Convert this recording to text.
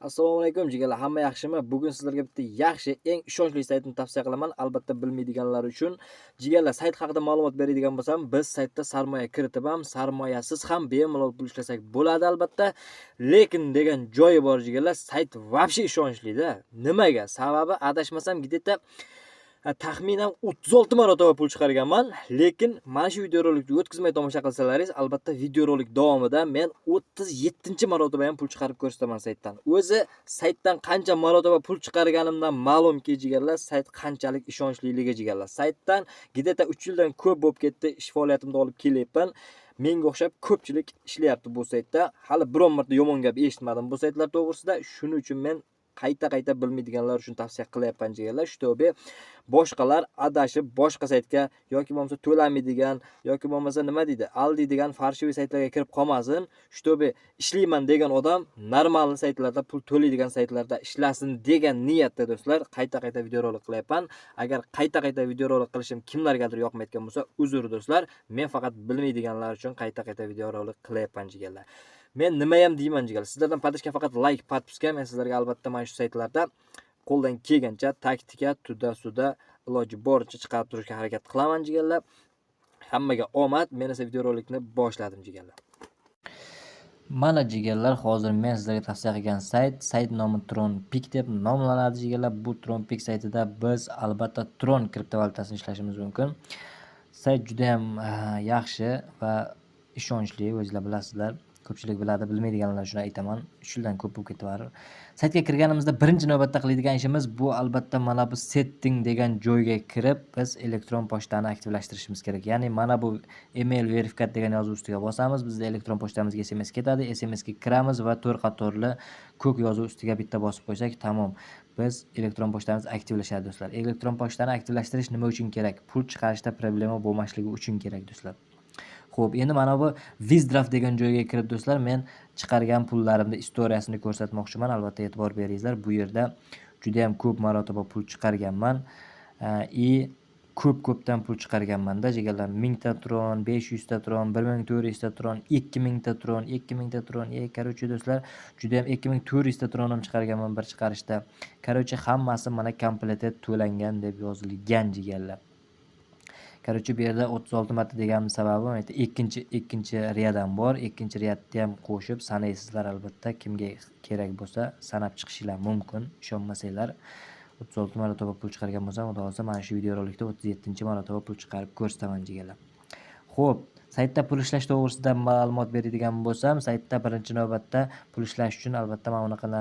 Assalomu alaykum jigarlar, hamma yaxshimi? Bugun sizlarga bitta yaxshi, eng ishonchli saytni tavsiya qilaman. Albatta bilmaydiganlar uchun. Jigarlar, sayt haqida ma'lumot beradigan bo'lsam, biz saytda sarmoya kiritib ham, sarmoyasiz ham bemalol pul ishlasak bo'ladi albatta. Lekin degan joyi bor jigarlar, sayt vobshe ishonchli-da. Nimaga? Sababi adashmasam gideta taxminan 36 marotaba pul chiqarganman, lekin mana shu videorolikni o'tkazmay tomosha qilsalaringiz, albatta videorolik davomida men 37-marotaba ham pul chiqarib ko'rsataman saytdan. O'zi saytdan qancha marotaba pul chiqarganimdan ma'lumki jigarlar, sayt qanchalik ishonchliligi jigarlar. Saytdan gideta 3 yildan ko'p bo'lib ketdi, ish faoliyatimni olib kelyapman. Menga o'xshab ko'pchilik ishlayapti bu saytda. Hali biron marta yomon gap eshitmadim bu saytlar to'g'risida. Shuning uchun men qayta bilmaydiganlar uchun tavsiya qilyapman jigarlar. Shtobe boshqalar adashib boshqa saytga yoki bo'lmasa to'lamaydigan yoki bo'lmasa nima deydi, aldiydigan farshiviy saytlarga kirib qolmasin. Shtobe ishlayman degan odam normal saytlarda pul to'laydigan saytlarda ishlasin degan niyatda do'stlar qayta videorolik qilyapman. Agar qayta videorolik qilishim kimlargadir yoqmayotgan bo'lsa, uzr do'stlar. Men faqat bilmaydiganlar uchun qayta videorolik qilyapman jigarlar. Men nima ham deyman jigarlar, sizlardan padishga faqat like, podpiska. Men sizlarga albatta mana shu saytlarda qo'ldan kelgancha taktika, suda iloji boricha chiqarib turishga harakat qilaman jigarlar. Hammaga omad. Men esa videorolikni boshladim jigarlar. Mana jigarlar, hozir men sizlarga tavsiya qilgan sayt nomi TronPic deb nomlanadi jigarlar. Bu TronPic saytida biz albatta Tron kriptovalyutasini ishlashimiz mumkin. Sayt juda ham yaxshi va ishonchli, o'zingizlar bilasizlar. Ko'pchilik biladi, bilmaydiganlar uchun aytaman. 3 yildan ko'p bo'lib ketdi baribir. Saytga kirganimizda birinchi navbatda qiladigan ishimiz bu albatta mana bu setting degan joyga kirib, biz elektron pochtani aktivlashtirishimiz kerak. Ya'ni mana bu email verifikat degan yozuv ustiga bosamiz, bizda elektron pochtamizga SMS ketadi. SMS ga kiramiz va 4 qatorli ko'k yozuv ustiga bitta bosib qo'ysak, tamom. Biz elektron pochtamiz aktivlashadi do'stlar. Elektron pochtani aktivlashtirish nima uchun kerak? Pul chiqarishda problema bo'lmasligi uchun kerak do'stlar. Xo'p, endi mana bu Withdraft degan joyga kirib do'stlar, men chiqargan pullarimning istoriyasini ko'rsatmoqchiman. Albatta e'tibor beringizlar. Bu yerda juda ham ko'p marotaba pul chiqarganman. Ko'pdan pul chiqarganman-da jigarlar. 1000 ta tron, 500 ta tron, 1400 ta tron, 2000 ta tron, 2000 ta tron. Qarochi do'stlar, juda ham 2400 ta tron ham chiqarganman bir chiqarishda. Qarochi hammasi mana kompletet to'langan deb yozilgan jigarlar. Qarochi bu yerda 36 marta deganim sababim ikkinchi riyadan bor. Ikkinchi riyadni ham qo'shib sanaysizlar albatta. Kimga kerak bo'lsa sanab chiqishinglar mumkin. Ishonmasanglar 36 marotaba pul chiqargan bo'lsam, xudo xolasa mana shu videorolikda 37-marotaba pul chiqarib ko'rsataman jigarlar. Xo'p, saytda pul ishlash to'g'risida ma'lumot beradigan bo'lsam, saytda birinchi navbatda pul ishlash uchun albatta mana bunaqa